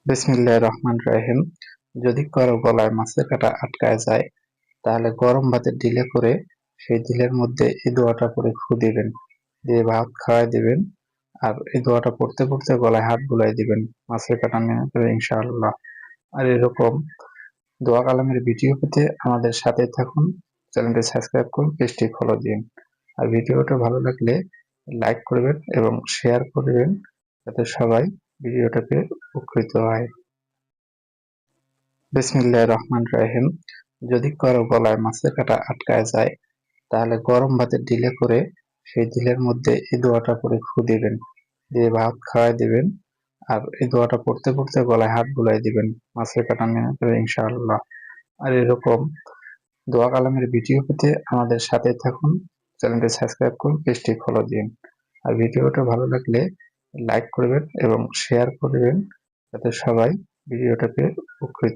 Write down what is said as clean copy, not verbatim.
বিসমিল্লাহির রহমানির রহিম। যদি কারো গলায় মাছের কাঁটা আটকায় যায় তাহলে গরম ভাতের ডিলে করে সেই ডিলের মধ্যে এই দোয়াটা করে ফু দিবেন, দিয়ে ভাত খাওয়াই দিবেন। আর এই দোয়াটা পড়তে পড়তে গলায় হাত বুলাই দিবেন, মাছের কাঁটা নেমে যাবে ইনশাআল্লাহ। আর এরকম দোয়া কালামের ভিডিও পেতে আমাদের সাথে থাকুন, চ্যানেলটি সাবস্ক্রাইব করুন, পেজটি ফলো দিন। আর ভিডিওটা ভালো লাগলে লাইক করবেন এবং শেয়ার করবেন, যাতে সবাই ভিডিওটাকে উপকৃত হয়। বিসমিল্লাহির রহমানির রহিম। যদি কারো গলায় মাছের কাঁটা আটকায় যায় তাহলে গরম ভাতের ডিলে করে সেই ডিলের মধ্যে এই দোয়াটা করে ফু দিবেন, দিয়ে ভাত খাওয়াই দিবেন। আর এই দোয়াটা পড়তে পড়তে গলায় হাত বুলাই দিবেন, মাছের কাঁটা নেমে যাবে ইনশাআল্লাহ। আর এরকম দোয়া কালামের ভিডিও পেতে আমাদের সাথে থাকুন, চ্যানেলটি সাবস্ক্রাইব করুন, পেজটি ফলো দিন। আর ভিডিওটা ভালো লাগলে লাইক করবেন এবং শেয়ার করবেন, যাতে সবাই ভিডিওটাকে উপকৃত